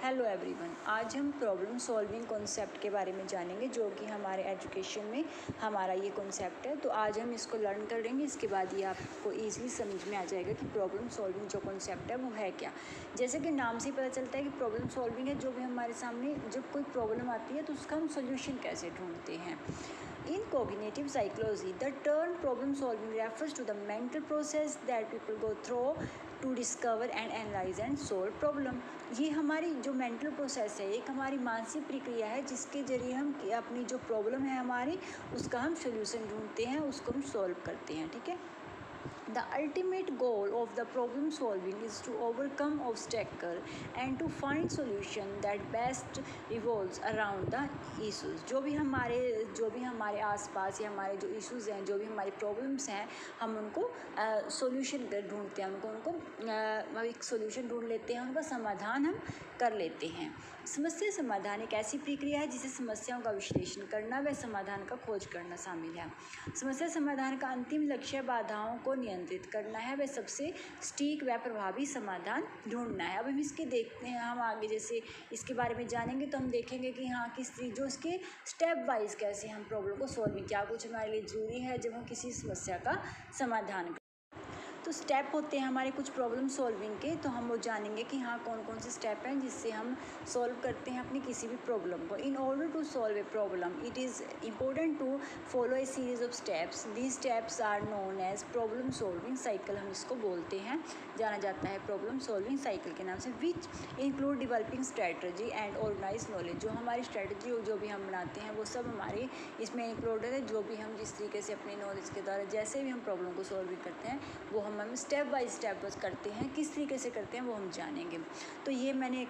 Hello everyone, आज हम problem solving concept के बारे में जानेंगे जो कि हमारे एजुकेशन में हमारा ये कॉन्सेप्ट है। तो आज हम इसको लर्न करेंगे, इसके बाद ये आपको ईजिली समझ में आ जाएगा कि प्रॉब्लम सॉल्विंग जो कॉन्सेप्ट है वो है क्या। जैसे कि नाम से ही पता चलता है कि प्रॉब्लम सॉल्विंग है, जो भी हमारे सामने जब कोई प्रॉब्लम आती है तो उसका हम सोल्यूशन कैसे ढूंढते हैं। In cognitive psychology, the term problem solving refers to the mental process that people go through to discover and analyze and solve problem. ये हमारी जो मेंटल प्रोसेस है, एक हमारी मानसिक प्रक्रिया है जिसके जरिए हम अपनी जो प्रॉब्लम है हमारी उसका हम सोल्यूशन ढूंढते हैं, उसको हम सॉल्व करते हैं। ठीक है। The ultimate goal of the problem solving is to overcome obstacle and to find solution that best revolves around the issues. जो भी हमारे आसपास या हमारे जो इश्यूज़ हैं, जो भी हमारी प्रॉब्लम्स हैं, हम उनको सॉल्यूशन ढूंढते हैं, उनको एक सॉल्यूशन ढूंढ लेते हैं, उनका समाधान हम कर लेते हैं। समस्या समाधान एक ऐसी प्रक्रिया है जिसे समस्याओं का विश्लेषण करना व समाधान का खोज करना शामिल है। समस्या समाधान का अंतिम लक्ष्य बाधाओं को नियंत्रित करना है व सबसे सटीक व प्रभावी समाधान ढूंढना है। अब हम इसके देखते हैं, हम आगे जैसे इसके बारे में जानेंगे तो हम देखेंगे कि हाँ जो इसके स्टेप वाइज कैसे हम प्रॉब्लम को सॉल्व, क्या कुछ हमारे लिए ज़रूरी है जब हम किसी समस्या का समाधान। तो स्टेप होते हैं हमारे कुछ प्रॉब्लम सॉल्विंग के, तो हम वो जानेंगे कि हाँ कौन कौन से स्टेप हैं जिससे हम सॉल्व करते हैं अपनी किसी भी प्रॉब्लम को। In order to solve a problem it is important to follow a series of steps. These steps are known as problem solving cycle, हम इसको बोलते हैं, जाना जाता है प्रॉब्लम सॉल्विंग साइकिल के नाम से। Which include developing strategy and organize knowledge. जो हमारी स्ट्रेटजी जो भी हम बनाते हैं वो सब हमारे इसमें इंक्लूडेड है। जो भी हम जिस तरीके से अपने नॉलेज के द्वारा जैसे भी हम प्रॉब्लम को सॉल्व करते हैं वो हम स्टेप बाय स्टेप करते हैं, किस तरीके से करते हैं वो हम जानेंगे। तो ये मैंने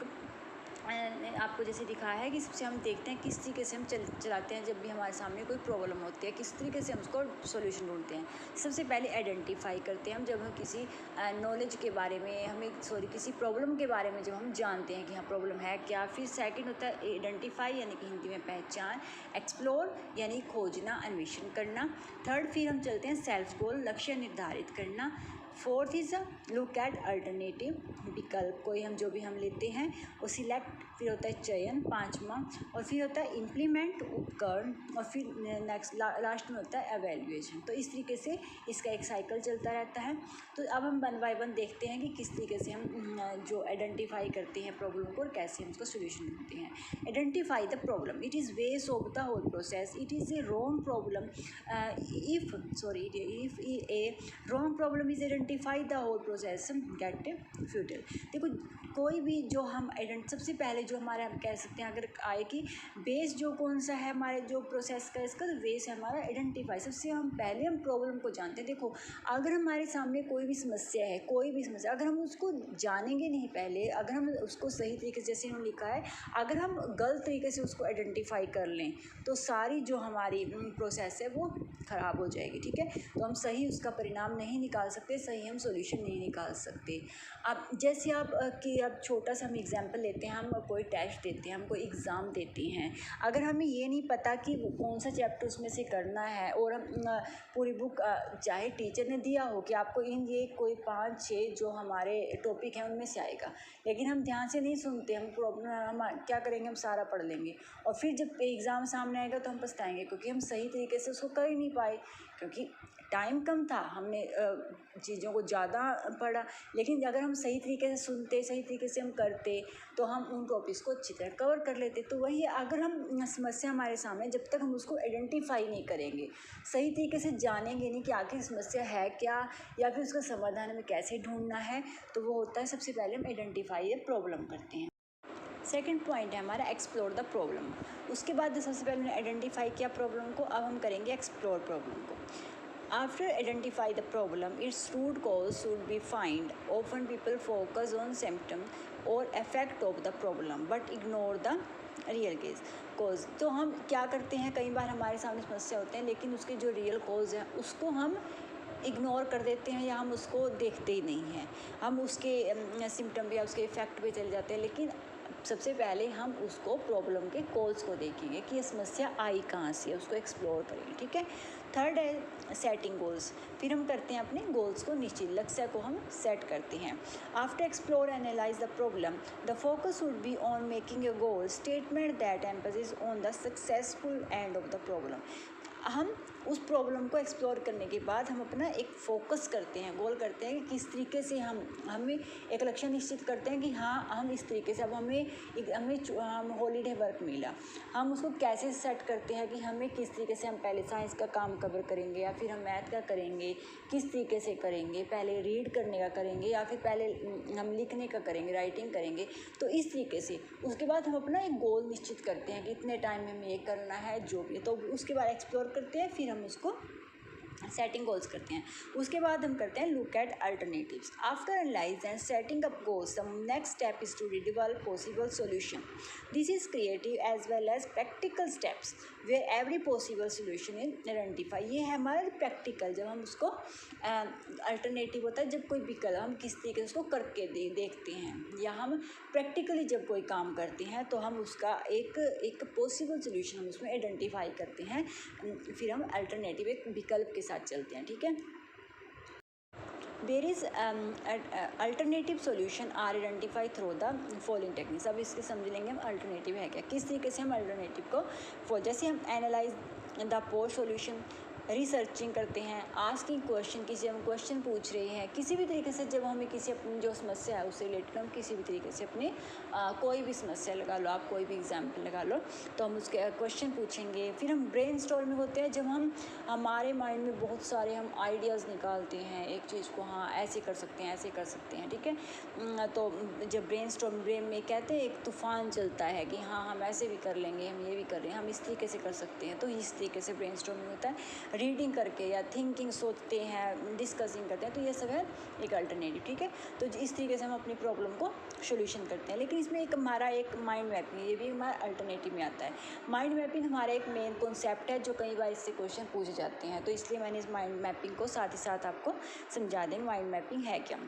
आपको जैसे दिखाया है कि सबसे हम देखते हैं किस तरीके से हम चलाते हैं जब भी हमारे सामने कोई प्रॉब्लम होती है, किस तरीके से हम उसको सॉल्यूशन ढूंढते हैं। सबसे पहले आइडेंटिफाई करते हैं हम, जब हम किसी नॉलेज के बारे में किसी प्रॉब्लम के बारे में जब हम जानते हैं कि हाँ प्रॉब्लम है क्या। फिर सेकंड होता है आइडेंटिफाई यानी कि हिंदी में पहचान, एक्सप्लोर यानी खोजना, अन्वेषण करना। थर्ड फिर हम चलते हैं सेल्फ गोल, लक्ष्य निर्धारित करना। Fourth is look at alternative, विकल्प कोई हम जो भी हम लेते हैं वो सिलेक्ट। फिर होता है चयन, पांचवा। और फिर होता है इम्प्लीमेंट, उपकरण। और फिर नेक्स्ट लास्ट में होता है एवेल्युएशन। तो इस तरीके से इसका एक साइकिल चलता रहता है। तो अब हम वन बाय वन देखते हैं कि किस तरीके से हम जो आइडेंटिफाई करते हैं प्रॉब्लम को और कैसे हम उसका सोल्यूशन ढूंढते हैं। Identify the problem, it is wedge of the whole process, it is a wrong problem if a wrong problem is identify the whole process get futile. देखो कोई भी जो हम सबसे पहले जो हमारे हम कह सकते हैं अगर आए कि बेस जो कौन सा है हमारे जो प्रोसेस का, इसका तो बेस है हमारा आइडेंटिफाई। सबसे हम पहले हम प्रॉब्लम को जानते हैं। देखो अगर हमारे सामने कोई भी समस्या है, कोई भी समस्या, अगर हम उसको जानेंगे नहीं पहले, अगर हम उसको सही तरीके से, जैसे इन्होंने लिखा है, अगर हम गलत तरीके से उसको आइडेंटिफाई कर लें तो सारी जो हमारी प्रोसेस है वो ख़राब हो जाएगी। ठीक है। तो हम सही उसका परिणाम नहीं निकाल सकते, सही हम सॉल्यूशन नहीं निकाल सकते। अब जैसे अब छोटा सा हम एग्जांपल लेते हैं, हम कोई टेस्ट देते हैं, हम कोई एग्ज़ाम देते हैं, अगर हमें ये नहीं पता कि वो कौन सा चैप्टर उसमें से करना है और हम पूरी बुक चाहे टीचर ने दिया हो कि आपको ये कोई 5-6 जो हमारे टॉपिक हैं उनमें से आएगा, लेकिन हम ध्यान से नहीं सुनते, हम क्या करेंगे, हम सारा पढ़ लेंगे और फिर जब एग्ज़ाम सामने आएगा तो हम पछताएंगे क्योंकि हम सही तरीके से उसको कर ही नहीं पाए, क्योंकि टाइम कम था, हमने चीज़ों को ज़्यादा पढ़ा। लेकिन अगर हम सही तरीके से सुनते, सही तरीके से हम करते तो हम उन टॉपिक्स को अच्छी तरह कवर कर लेते। तो वही अगर हम समस्या हमारे सामने, जब तक हम उसको आइडेंटिफाई नहीं करेंगे, सही तरीके से जानेंगे नहीं कि आखिर समस्या है क्या या फिर उसका समाधान हमें कैसे ढूंढना है, तो वो होता है सबसे पहले हम आइडेंटिफाई प्रॉब्लम करते हैं। सेकंड पॉइंट है हमारा एक्सप्लोर द प्रॉब्लम। उसके बाद सबसे पहले हमने आइडेंटिफाई किया प्रॉब्लम को, अब हम करेंगे एक्सप्लोर प्रॉब्लम को। After identify the problem, its root cause should be find. Often people focus on symptom or effect of the problem, but ignore the real cause. तो हम क्या करते हैं, कई बार हमारे सामने समस्या होते हैं लेकिन उसके जो रियल कॉज है उसको हम इग्नोर कर देते हैं या हम उसको देखते ही नहीं हैं, हम उसके सिम्टम या उसके इफ़ेक्ट पे चले जाते हैं। लेकिन सबसे पहले हम उसको प्रॉब्लम के कॉज को देखेंगे कि ये समस्या आई कहाँ से है, उसको एक्सप्लोर करेंगे, ठीक है। थर्ड है सेटिंग गोल्स, फिर हम करते हैं अपने गोल्स को निश्चित लक्ष्य को हम सेट करते हैं। After explore analyse the problem the focus would be on making a goal statement that emphasis on the successful end of the problem. हम उस प्रॉब्लम को एक्सप्लोर करने के बाद हम अपना एक फोकस करते हैं, गोल करते हैं कि किस तरीके से हमें एक लक्ष्य निश्चित करते हैं कि हाँ हम इस तरीके से, अब हम हॉलीडे वर्क मिला, हम उसको कैसे सेट करते हैं कि हमें किस तरीके से हम पहले साइंस का काम कवर करेंगे या फिर हम मैथ का करेंगे, किस तरीके से करेंगे, पहले रीड करने का करेंगे या फिर पहले हम लिखने का करेंगे, राइटिंग करेंगे। तो इस तरीके से उसके बाद हम अपना एक गोल निश्चित करते हैं कि इतने टाइम में हमें ये करना है जो भी, तो उसके बाद एक्सप्लोर करते हैं, फिर हम उसको सेटिंग गोल्स करते हैं। उसके बाद हम करते हैं look at alternatives. After analyze and setting up goals the next step is to develop possible solution. This is creative as well as practical steps where every possible solution is identify. ये है हमारा practical, जब हम उसको alternative होता है जब कोई विकल्प हम किस तरीके से उसको करके देखते हैं, या हम प्रैक्टिकली जब कोई काम करते हैं तो हम उसका एक पॉसिबल सॉल्यूशन हम उसमें आइडेंटिफाई करते हैं, फिर हम अल्टरनेटिव एक विकल्प के साथ चलते हैं, ठीक है। There is alternative solution are identify through the following techniques. अब इसके समझ लेंगे हम अल्टरनेटिव है क्या, किस तरीके से हम अल्टरनेटिव को जैसे हम analyse the post solution, researching करते हैं, आस्किंग क्वेश्चन, किसी हम क्वेश्चन पूछ रहे हैं किसी भी तरीके से, जब हमें किसी अपनी जो समस्या है उससे रिलेटेड हम किसी भी तरीके से अपने कोई भी समस्या लगा लो, आप कोई भी एग्जाम्पल लगा लो, तो हम उसके क्वेश्चन पूछेंगे। फिर हम ब्रेनस्टॉर्मिंग होते हैं, जब हमारे माइंड में बहुत सारे हम आइडियाज़ निकालते हैं एक चीज़ को, हाँ ऐसे कर सकते हैं, ऐसे कर सकते हैं, ठीक है। तो जब ब्रेन में कहते हैं एक तूफान चलता है कि हाँ हम ऐसे भी कर लेंगे, हम ये भी कर रहे हैं, हम इस तरीके से कर सकते हैं, तो इस तरीके से ब्रेनस्टॉर्मिंग होता है। रीडिंग करके या थिंकिंग, सोचते हैं, डिस्कसिंग करते हैं, तो ये सब है एक अल्टरनेटिव, ठीक है। तो इस तरीके से हम अपनी प्रॉब्लम को सोल्यूशन करते हैं। लेकिन इसमें एक हमारा एक माइंड मैपिंग, ये भी हमारा अल्टरनेटिव में आता है। माइंड मैपिंग हमारा एक मेन कॉन्सेप्ट है जो कई बार इससे क्वेश्चन पूछे जाते हैं, तो इसलिए मैंने इस माइंड मैपिंग को साथ ही साथ आपको समझा दें माइंड मैपिंग है क्या।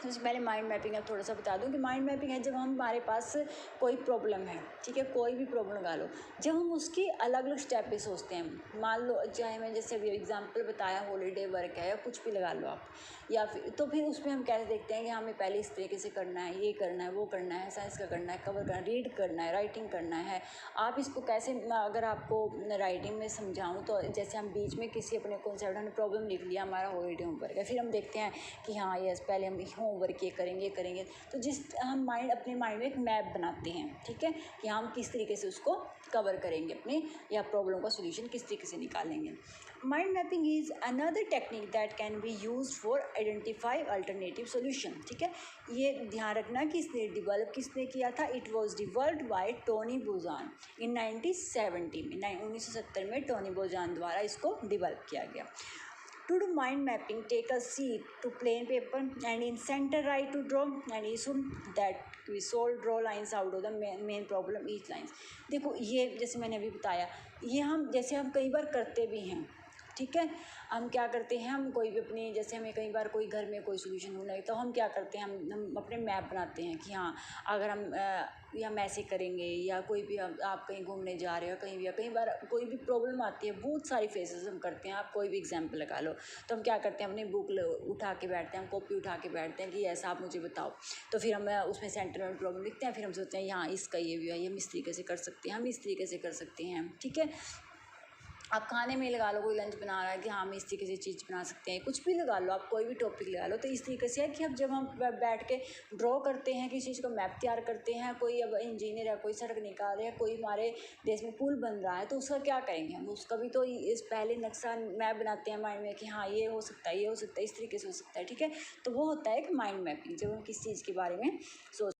सबसे पहले माइंड मैपिंग अब थोड़ा सा बता दूं कि माइंड मैपिंग है जब हमारे पास कोई प्रॉब्लम है, ठीक है, कोई भी प्रॉब्लम लगा लो, जब हम उसकी अलग अलग स्टेप पे सोचते हैं। मान लो चाहे मैं जैसे अभी एग्जांपल बताया हॉलीडे वर्क है या कुछ भी लगा लो आप, या फिर फिर उसमें हम कैसे देखते हैं कि हमें पहले इस तरीके से करना है, ये करना है, वो करना है, साइंस का करना है, कवर करना है, रीड करना है, राइटिंग करना है। आप इसको कैसे, अगर आपको राइटिंग में समझाऊँ तो जैसे हम बीच में किसी अपने कॉन्सेप्ट, हमने प्रॉब्लम लिख लिया, हमारा हॉलीडे होमवर्क है, फिर हम देखते हैं कि हाँ यस पहले हम होमवर्क ये करेंगे, तो हम अपने माइंड में एक मैप बनाते हैं, ठीक है, कि हम किस तरीके से उसको कवर करेंगे अपने, या प्रॉब्लम का सोल्यूशन किस तरीके से निकालेंगे। Mind mapping is another technique that can be used for identify alternative solution, ठीक है। ये ध्यान रखना कि इसने डेवलप किसने किया था, it was developed by Tony Buzan in 1970 में, 1970 में टोनी बोजान द्वारा इसको डेवलप किया गया। To do mind mapping, take a sheet to plain paper and in center right to draw and assume that we solve draw lines out of the main problem each lines। देखो ये जैसे मैंने अभी बताया, ये हम कई बार करते भी हैं, ठीक है। हम क्या करते हैं, हम कोई भी अपनी, जैसे हमें कई बार कोई घर में कोई सोल्यूशन ढूंढना है तो हम क्या करते हैं, हम अपने मैप बनाते हैं कि हाँ अगर हम ऐसे करेंगे, या कोई भी आप कहीं घूमने जा रहे हो कहीं भी, या कई बार कोई भी प्रॉब्लम आती है, बहुत सारी फेसेस हम करते हैं, आप कोई भी एग्जाम्पल लगा लो, तो हम क्या करते हैं अपनी बुक उठा के बैठते हैं, हम कॉपी उठा के बैठते हैं कि ऐसा आप मुझे बताओ, तो फिर हम उसमें सेंटर में प्रॉब्लम लिखते हैं, फिर हम सोचते हैं यहाँ इसका ये भी है, हम इस तरीके से कर सकते हैं, हम इस तरीके से कर सकते हैं, ठीक है। आप खाने में लगा लो, कोई लंच बना रहा है कि हाँ हम इस तरीके से चीज़ बना सकते हैं, कुछ भी लगा लो, आप कोई भी टॉपिक लगा लो, तो इस तरीके से है कि अब जब हम बैठ के ड्रॉ करते हैं, किसी चीज़ को मैप तैयार करते हैं, कोई अब इंजीनियर है, कोई सड़क निकाल रहा है, कोई हमारे देश में पुल बन रहा है, तो उसका क्या करेंगे हम, उसका भी तो इस पहले नक्शा मैप बनाते हैं माइंड में कि हाँ ये हो सकता है, ये हो सकता है, इस तरीके से हो सकता है, ठीक है। तो वो होता है एक माइंड मैपिंग, जब हम किसी चीज़ के बारे में सोच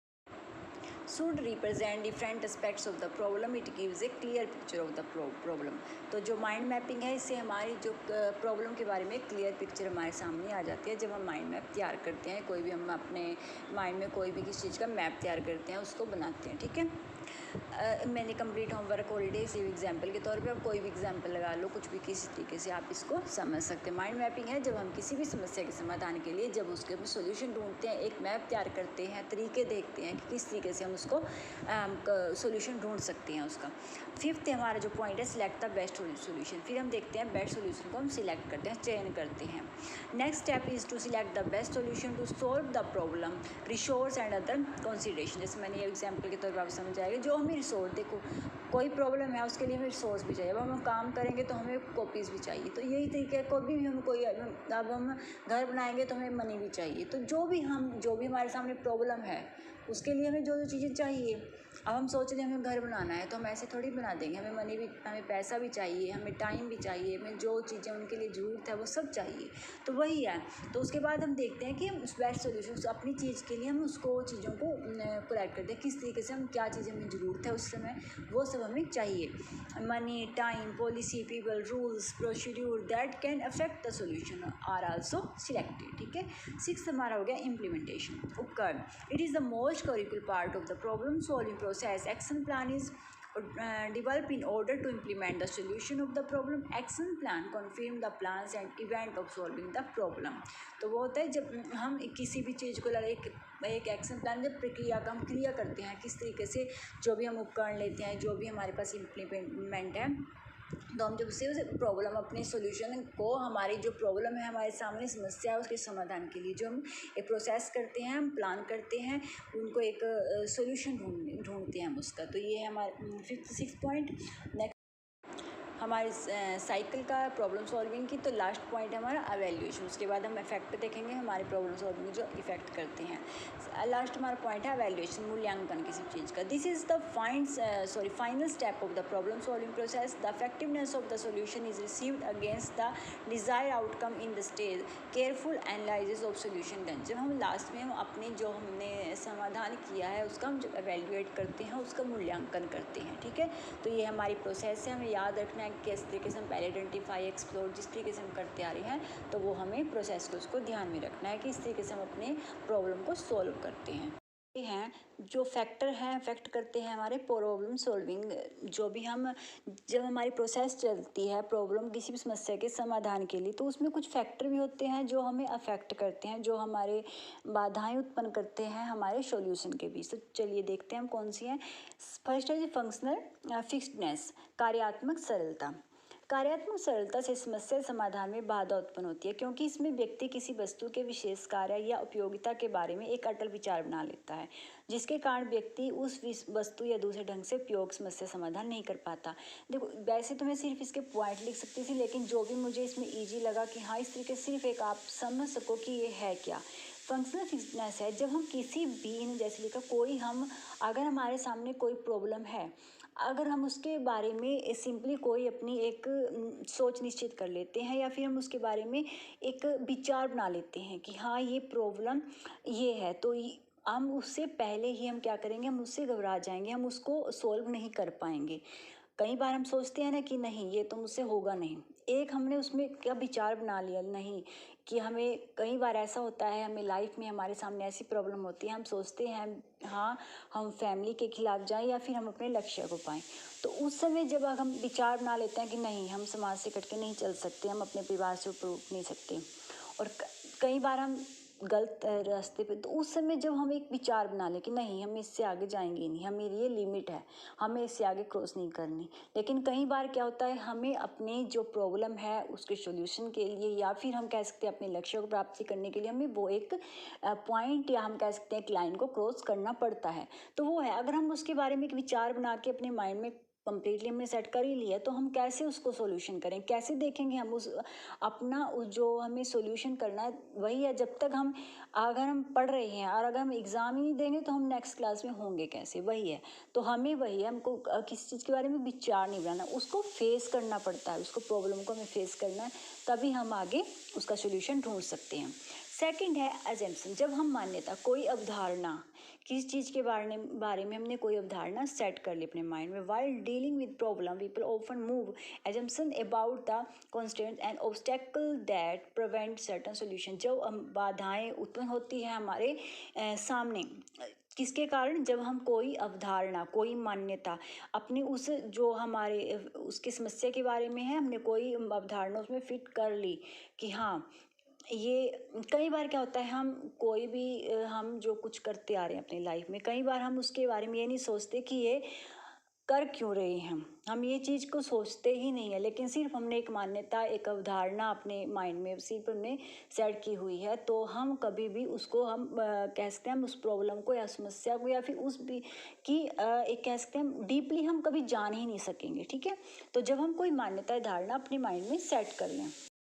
should represent different aspects of the problem, it gives a clear picture of the problem। तो जो माइंड मैपिंग है, इससे हमारी जो प्रॉब्लम के बारे में क्लियर पिक्चर हमारे सामने आ जाती है। जब हम माइंड मैप तैयार करते हैं, कोई भी हम अपने माइंड में कोई भी किसी चीज़ का मैप तैयार करते हैं, उसको बनाते हैं, ठीक है। मैंने कंप्लीट होमवर्क हॉलीडे से एग्जाम्पल के तौर पे आप कोई भी एग्जाम्पल लगा लो, कुछ भी किसी तरीके से आप इसको समझ सकते हैं। माइंड मैपिंग है जब हम किसी भी समस्या के समाधान के लिए जब उसके सोल्यूशन ढूंढते हैं, एक मैप तैयार करते हैं, तरीके देखते हैं कि किस तरीके से हम उसको सोल्यूशन ढूंढ सकते हैं उसका। फिफ्थ हमारा जो पॉइंट है, सिलेक्ट द बेस्ट सोल्यूशन। फिर हम देखते हैं बेस्ट सोल्यूशन को हम सिलेक्ट करते हैं, चयन करते हैं। Next step is to select the best solution to solve the problem, resource and other consideration. जैसे मैंने ये एग्जाम्पल के तौर पर आप समझ आएगा, जो हमें रिसोर्स, देखो कोई प्रॉब्लम है उसके लिए हमें रिसोर्स भी चाहिए। अब हम काम करेंगे तो हमें कॉपीज़ भी चाहिए, तो यही तरीके है कोई भी हम कोई, अब हम घर बनाएंगे तो हमें मनी भी चाहिए। तो जो भी हमारे सामने प्रॉब्लम है उसके लिए हमें जो जो चीज़ें चाहिए, अब हम सोच रहे हैं हमें घर बनाना है तो हम ऐसे थोड़ी बना देंगे, हमें मनी भी, हमें पैसा भी चाहिए, हमें टाइम भी चाहिए, हमें जो चीज़ें उनके लिए ज़रूरत है वो सब चाहिए। तो वही है। तो उसके बाद हम देखते हैं कि हम उस बेस्ट सोल्यूशन अपनी चीज़ के लिए हम उसको चीज़ों को कोलैक्ट करते हैं, किस तरीके से हम क्या चीज़ें हमें ज़रूरत है उस समय वो सब हमें चाहिए। Money, time, policy, people, rules, procedure that can affect the solution are also selected. ठीक है। सिक्स हमारा हो गया इम्प्लीमेंटेशन, उपकरण। It is the most curricular part of the problem solving process. Action plan is developed in order to implement the solution of the problem. Action plan confirm the plans and event of solving the problem. तो वो होता है जब हम किसी भी चीज़ को एक एक्शन प्लान, जब प्रक्रिया का हम क्रिया करते हैं, किस तरीके से जो भी हम उपकरण लेते हैं, जो भी हमारे पास इम्प्लीमेंट है, तो हम जब उससे प्रॉब्लम, अपने सॉल्यूशन को, हमारी जो प्रॉब्लम है, हमारे सामने समस्या है, उसके समाधान के लिए जो हम एक प्रोसेस करते हैं, हम प्लान करते हैं, उनको एक सॉल्यूशन ढूंढते हैं हम उसका। तो ये है हमारा फिफ्थ सिक्स पॉइंट। नेक्स्ट हमारे साइकिल का प्रॉब्लम सॉल्विंग की, तो लास्ट पॉइंट है हमारा एवेल्यूएशन। उसके बाद हम इफेक्ट देखेंगे हमारे प्रॉब्लम सॉल्विंग जो इफेक्ट करते हैं। लास्ट हमारा पॉइंट है एवेल्यूएशन, मूल्यांकन किसी चीज़ का। This is the final step of the problem solving process. The effectiveness of the solution is received against the desired outcome in the stage careful analysis of solution done. जब हम last में हम अपने जो हमने समाधान किया है उसका हम जब एवेल्यूएट करते हैं, उसका मूल्यांकन करते हैं। ठीक है। तो ये हमारी प्रोसेस है, हमें याद रखना है किस तरीके से हम पहले आइडेंटिफाई, एक्सप्लोर, जिस तरीके से हम करते आ रहे हैं, तो वो हमें प्रोसेस को उसको ध्यान में रखना है कि इस तरीके से हम अपने प्रॉब्लम को सॉल्व करते हैं। ये हैं जो फैक्टर हैं अफेक्ट करते हैं हमारे प्रॉब्लम सॉल्विंग। जो भी हम, जब हमारी प्रोसेस चलती है प्रॉब्लम, किसी भी समस्या के समाधान के लिए, तो उसमें कुछ फैक्टर भी होते हैं जो हमें अफेक्ट करते हैं, जो हमारे बाधाएं उत्पन्न करते हैं हमारे सॉल्यूशन के बीच। तो चलिए देखते हैं हम कौन सी हैं। फर्स्ट है फंक्शनल फिक्सडनेस, कार्यात्मक सरलता। कार्यात्मक सरलता से समस्या समाधान में बाधा उत्पन्न होती है, क्योंकि इसमें व्यक्ति किसी वस्तु के विशेष कार्य या उपयोगिता के बारे में एक अटल विचार बना लेता है, जिसके कारण व्यक्ति उस वस्तु या दूसरे ढंग से उपयोग समस्या समाधान नहीं कर पाता। देखो वैसे तो मैं सिर्फ इसके पॉइंट लिख सकती थी, लेकिन जो भी मुझे इसमें ईजी लगा कि हाँ इस तरीके सिर्फ एक आप समझ सको कि ये है क्या। फंक्शनल फिटनेस है जब हम किसी भी, जैसे लिखा कोई, हम अगर हमारे सामने कोई प्रॉब्लम है, अगर हम उसके बारे में सिंपली कोई अपनी एक सोच निश्चित कर लेते हैं, या फिर हम उसके बारे में एक विचार बना लेते हैं कि हाँ ये प्रॉब्लम ये है, तो हम उससे पहले ही हम क्या करेंगे, हम उससे घबरा जाएंगे, हम उसको सोल्व नहीं कर पाएंगे। कई बार हम सोचते हैं ना कि नहीं ये तो मुझसे होगा नहीं, एक हमने उसमें क्या विचार बना लिया, नहीं कि हमें, कई बार ऐसा होता है हमें लाइफ में हमारे सामने ऐसी प्रॉब्लम होती है, हम सोचते हैं हाँ हम फैमिली के खिलाफ जाएं या फिर हम अपने लक्ष्य को पाएं, तो उस समय जब हम विचार बना लेते हैं कि नहीं हम समाज से कट के नहीं चल सकते, हम अपने परिवार से ऊपर उठ नहीं सकते, और कई बार हम गलत रास्ते पे, तो उस समय जब हम एक विचार बना लें कि नहीं हम इससे आगे जाएंगे नहीं, हमें ये लिमिट है, हमें इससे आगे क्रॉस नहीं करनी। लेकिन कई बार क्या होता है, हमें अपने जो प्रॉब्लम है उसके सॉल्यूशन के लिए, या फिर हम कह सकते हैं अपने लक्ष्य को प्राप्ति करने के लिए, हमें वो एक पॉइंट, या हम कह सकते हैं एक लाइन को क्रॉस करना पड़ता है। तो वो है, अगर हम उसके बारे में एक विचार बना के अपने माइंड में कंप्लीटली हमने सेट कर ही लिया, तो हम कैसे उसको सॉल्यूशन करें, कैसे देखेंगे हम उस अपना उस जो हमें सॉल्यूशन करना है, वही है। जब तक हम, अगर हम पढ़ रहे हैं और अगर हम एग्ज़ाम ही नहीं देंगे तो हम नेक्स्ट क्लास में होंगे कैसे, वही है। तो हमें वही है, हमको किसी चीज़ के बारे में विचार नहीं बनाना, उसको फेस करना पड़ता है, उसको प्रॉब्लम को हमें फेस करना है, तभी हम आगे उसका सॉल्यूशन ढूंढ सकते हैं। सेकंड है अजम्पशन, जब हम मान्यता, कोई अवधारणा, किसी चीज़ के बारे में हमने कोई अवधारणा सेट कर ली अपने माइंड में। While dealing with problem people often move assumption about the constant and obstacle that prevent certain solution. जो बाधाएं उत्पन्न होती हैं हमारे सामने किसके कारण? जब हम कोई अवधारणा, कोई मान्यता अपनी उस जो हमारे उसकी समस्या के बारे में है, हमने कोई अवधारणा उसमें फिट कर ली कि हाँ, ये कई बार क्या होता है, हम कोई भी हम जो कुछ करते आ रहे हैं अपनी लाइफ में, कई बार हम उसके बारे में ये नहीं सोचते कि ये कर क्यों रहे हैं। हम ये चीज़ को सोचते ही नहीं है, लेकिन सिर्फ हमने एक मान्यता, एक अवधारणा अपने माइंड में सिर्फ हमने सेट की हुई है, तो हम कभी भी उसको हम कह सकते हैं, हम उस प्रॉब्लम को या समस्या को या फिर उस भी की एक कह सकते हैं डीपली हम कभी जान ही नहीं सकेंगे। ठीक है, तो जब हम कोई मान्यता धारणा अपने माइंड में सेट कर लें।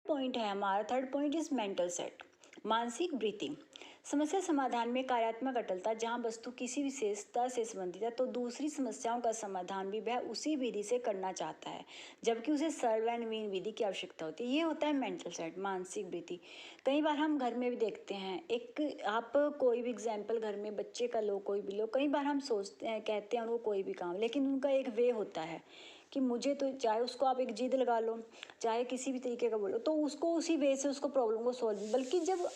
पॉइंट है हमारा, third point is mental set, मानसिक ब्रीथिंग। समस्या समाधान में कार्यात्मक अटलता, जहाँ वस्तु किसी विशेषता से संबंधित है तो दूसरी समस्याओं का समाधान भी वह उसी विधि से करना चाहता है, जबकि उसे सरल व नवीन विधि की आवश्यकता होती है। ये होता है मेंटल सेट, मानसिक वृत्ति। कई बार हम घर में भी देखते हैं, एक आप कोई भी एग्जाम्पल घर में बच्चे का लो, कोई भी लो, कई बार हम सोचते हैं, कहते हैं उनको कोई भी काम, लेकिन उनका एक वे होता है कि मुझे तो, चाहे उसको आप एक जिद लगा लो, चाहे किसी भी तरीके का बोलो, तो उसको उसी वे से उसको प्रॉब्लम को सॉल्व, बल्कि जब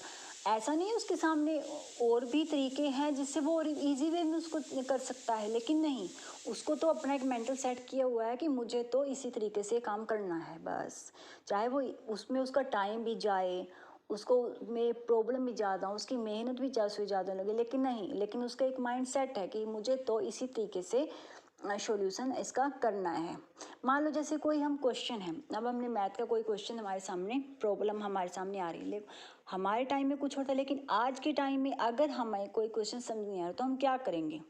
ऐसा नहीं है उसके सामने और भी तरीके हैं जिससे वो और इजी वे में उसको कर सकता है, लेकिन नहीं, उसको तो अपना एक मेंटल सेट किया हुआ है कि मुझे तो इसी तरीके से काम करना है बस, चाहे वो उसमें उसका टाइम भी जाए, उसको में प्रॉब्लम भी ज़्यादा हो, उसकी मेहनत भी ज़्यादा से ज़्यादा लगे, लेकिन नहीं, लेकिन उसका एक माइंड सेट है कि मुझे तो इसी तरीके से सॉल्यूशन इसका करना है। मान लो जैसे कोई हम क्वेश्चन है, अब हमने मैथ का कोई क्वेश्चन हमारे सामने, प्रॉब्लम हमारे सामने आ रही है, हमारे टाइम में कुछ होता है, लेकिन आज के टाइम में अगर हमें कोई क्वेश्चन समझ नहीं आ रहा तो हम क्या करेंगे।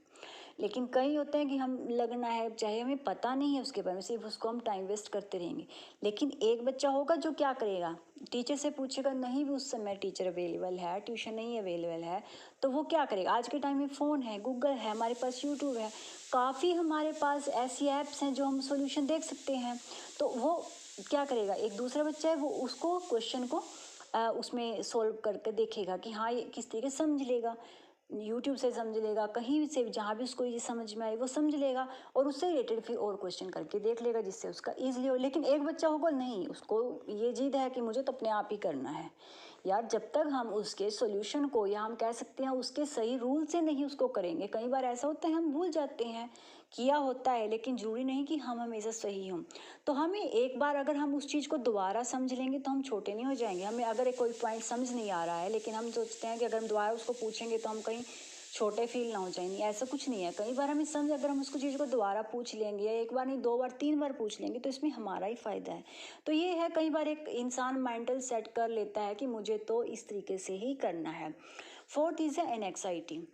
लेकिन कई होते हैं कि हम लगना है, चाहे हमें पता नहीं है उसके बारे में, सिर्फ उसको हम टाइम वेस्ट करते रहेंगे। लेकिन एक बच्चा होगा जो क्या करेगा, टीचर से पूछेगा, नहीं भी उस समय टीचर अवेलेबल है, ट्यूशन नहीं अवेलेबल है, तो वो क्या करेगा। आज के टाइम में फ़ोन है, गूगल है, हमारे पास यूट्यूब है, काफ़ी हमारे पास ऐसी ऐप्स हैं जो हम सॉल्यूशन देख सकते हैं। तो वो क्या करेगा, एक दूसरा बच्चा है वो उसको क्वेश्चन को उसमें सोल्व करके देखेगा कि हाँ ये किस तरीके से समझ लेगा, यूट्यूब से समझ लेगा, कहीं भी से जहाँ भी उसको ये समझ में आए वो समझ लेगा, और उससे रिलेटेड फिर और क्वेश्चन करके देख लेगा जिससे उसका ईजिली हो। लेकिन एक बच्चा होगा नहीं, उसको ये जिद है कि मुझे तो अपने आप ही करना है। यार जब तक हम उसके सॉल्यूशन को, या हम कह सकते हैं उसके सही रूल से नहीं उसको करेंगे, कई बार ऐसा होता है हम भूल जाते हैं, किया होता है, लेकिन जरूरी नहीं कि हम हमेशा सही हों। तो हमें एक बार अगर हम उस चीज़ को दोबारा समझ लेंगे तो हम छोटे नहीं हो जाएंगे। हमें अगर एक कोई पॉइंट समझ नहीं आ रहा है, लेकिन हम सोचते हैं कि अगर हम दोबारा उसको पूछेंगे तो हम कहीं छोटे फील ना हो जाएंगे, ऐसा कुछ नहीं है। कई बार हमें समझ, अगर हम उसको चीज़ को दोबारा पूछ लेंगे, या एक बार नहीं, 2 बार 3 बार पूछ लेंगे, तो इसमें हमारा ही फ़ायदा है। तो ये है, कई बार एक इंसान मेंटल सेट कर लेता है कि मुझे तो इस तरीके से ही करना है। फोर्थ इज़ एनेक्साइटी,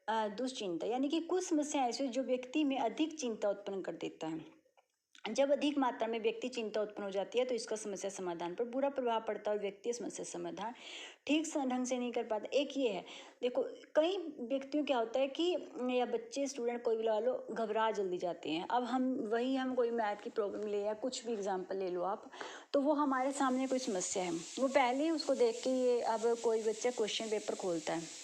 दुश्चिंता, यानी कि कुछ समस्या ऐसी जो व्यक्ति में अधिक चिंता उत्पन्न कर देता है। जब अधिक मात्रा में व्यक्ति चिंता उत्पन्न हो जाती है तो इसका समस्या समाधान पर बुरा प्रभाव पड़ता है, और व्यक्ति समस्या समाधान ठीक ढंग से नहीं कर पाता। एक ये है, देखो कई व्यक्तियों क्या होता है कि, या बच्चे, स्टूडेंट, कोई भी ला लो, घबरा जल्दी जाते हैं। अब हम कोई मैथ की प्रॉब्लम ले, या कुछ भी एग्जांपल ले लो आप, तो वो हमारे सामने कोई समस्या है, वो पहले ही उसको देख के, ये अब कोई बच्चा क्वेश्चन पेपर खोलता है,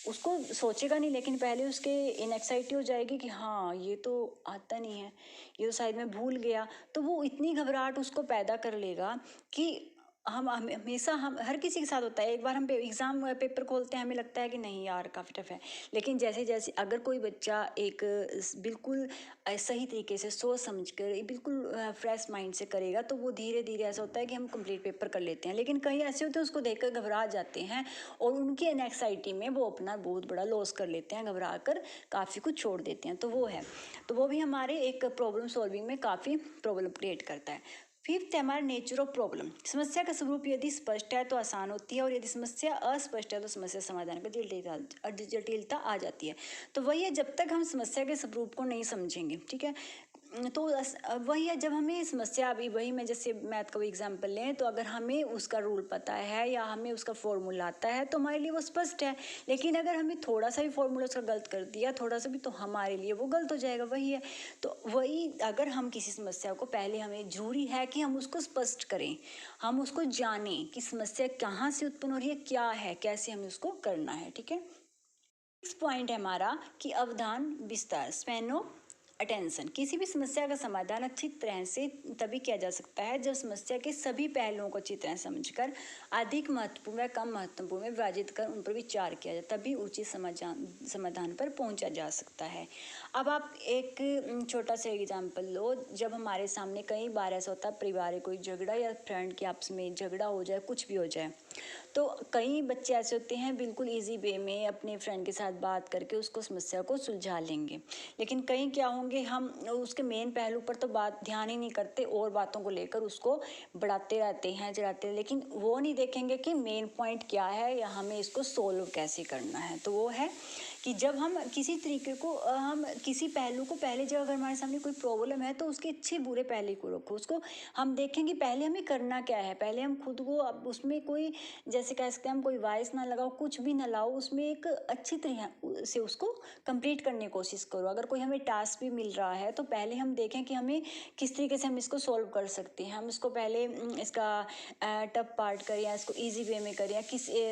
उसको सोचेगा नहीं, लेकिन पहले उसके एनेक्साइटी हो जाएगी कि हाँ ये तो आता नहीं है, ये तो शायद मैं भूल गया, तो वो इतनी घबराहट उसको पैदा कर लेगा कि हम हमेशा, हम हर किसी के साथ होता है, एक बार हम एग्ज़ाम पेपर खोलते हैं, हमें लगता है कि नहीं यार काफ़ी टफ है, लेकिन जैसे जैसे अगर कोई बच्चा एक बिल्कुल सही तरीके से सोच समझ कर, बिल्कुल फ्रेश माइंड से करेगा, तो वो धीरे धीरे ऐसा होता है कि हम कंप्लीट पेपर कर लेते हैं। लेकिन कई ऐसे होते हैं उसको देख कर घबरा जाते हैं, और उनकी एनेक्साइटी में वो अपना बहुत बड़ा लॉस कर लेते हैं, घबरा कर काफ़ी कुछ छोड़ देते हैं। तो वो है, तो वो भी हमारे एक प्रॉब्लम सॉल्विंग में काफ़ी प्रॉब्लम क्रिएट करता है। फिफ्थ है हमारा नेचर ऑफ प्रॉब्लम, समस्या का स्वरूप यदि स्पष्ट है तो आसान होती है, और यदि समस्या अस्पष्ट है तो समस्या समाधान का जटिलता आ जाती है। तो वही है, जब तक हम समस्या के स्वरूप को नहीं समझेंगे, ठीक है, तो वही है, जब हमें समस्या, अभी वही मैं जैसे मैथ का एग्जांपल लें, तो अगर हमें उसका रूल पता है या हमें उसका फॉर्मूला आता है तो हमारे लिए वो स्पष्ट है। लेकिन अगर हमें थोड़ा सा भी फॉर्मूला उसका गलत कर दिया, थोड़ा सा भी, तो हमारे लिए वो गलत हो जाएगा। वही है, तो वही, अगर हम किसी समस्या को, पहले हमें जरूरी है कि हम उसको स्पष्ट करें, हम उसको जानें कि समस्या कहाँ से उत्पन्न हो रही है, क्या है, कैसे हमें उसको करना है। ठीक है, नेक्स्ट पॉइंट है हमारा कि अवधान विस्तार, स्पेनो अटेंशन। किसी भी समस्या का समाधान अच्छी तरह से तभी किया जा सकता है जब समस्या के सभी पहलुओं को अच्छी तरह समझकर अधिक महत्वपूर्ण व कम महत्वपूर्ण में विभाजित कर उन पर विचार किया जाए, तभी उचित समाधान पर पहुंचा जा सकता है। अब आप एक छोटा सा एग्जाम्पल लो। जब हमारे सामने कई बार ऐसा होता है, परिवार में कोई झगड़ा या फ्रेंड के आपस में झगड़ा हो जाए, कुछ भी हो जाए, तो कई बच्चे ऐसे होते हैं बिल्कुल इजी वे में अपने फ्रेंड के साथ बात करके उसको समस्या को सुलझा लेंगे। लेकिन कई क्या होंगे, हम उसके मेन पहलू पर तो बात ध्यान ही नहीं करते और बातों को लेकर उसको बढ़ाते रहते हैं, चढ़ाते हैं, लेकिन वो नहीं देखेंगे कि मेन पॉइंट क्या है या हमें इसको सोल्व कैसे करना है। तो वो है कि जब हम किसी तरीके को हम किसी पहलू को पहले, जब अगर हमारे सामने कोई प्रॉब्लम है तो उसके अच्छे बुरे पहले को रखो, उसको हम देखेंगे पहले हमें करना क्या है। पहले हम खुद को, अब उसमें कोई जैसे कह सकते हैं हम कोई वॉइस ना लगाओ, कुछ भी ना लाओ, उसमें एक अच्छी तरह से उसको कंप्लीट करने की कोशिश करो। अगर कोई हमें टास्क भी मिल रहा है तो पहले हम देखें कि हमें किस तरीके से हम इसको सॉल्व कर सकते हैं। हम इसको पहले इसका टफ पार्ट करें या इसको ईजी वे में करें या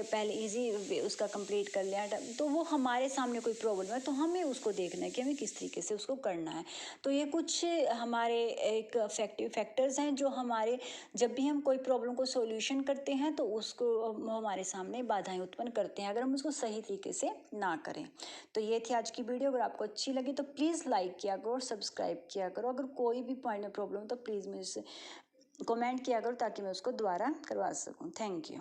पहले ईजी उसका कंप्लीट कर लिया, तो वो हमारे सामने कोई प्रॉब्लम है तो हमें उसको देखना है कि हमें किस तरीके से उसको करना है। तो ये कुछ हमारे एक फैक्टर्स हैं जो हमारे, जब भी हम कोई प्रॉब्लम को सॉल्यूशन करते हैं तो उसको हमारे सामने बाधाएं उत्पन्न करते हैं अगर हम उसको सही तरीके से ना करें। तो ये थी आज की वीडियो। अगर आपको अच्छी लगी तो प्लीज़ लाइक किया करो और सब्सक्राइब किया करो। अगर कोई भी पॉइंट में प्रॉब्लम तो प्लीज़ मुझसे कमेंट किया करो ताकि मैं उसको दोबारा करवा सकूं। Thank you.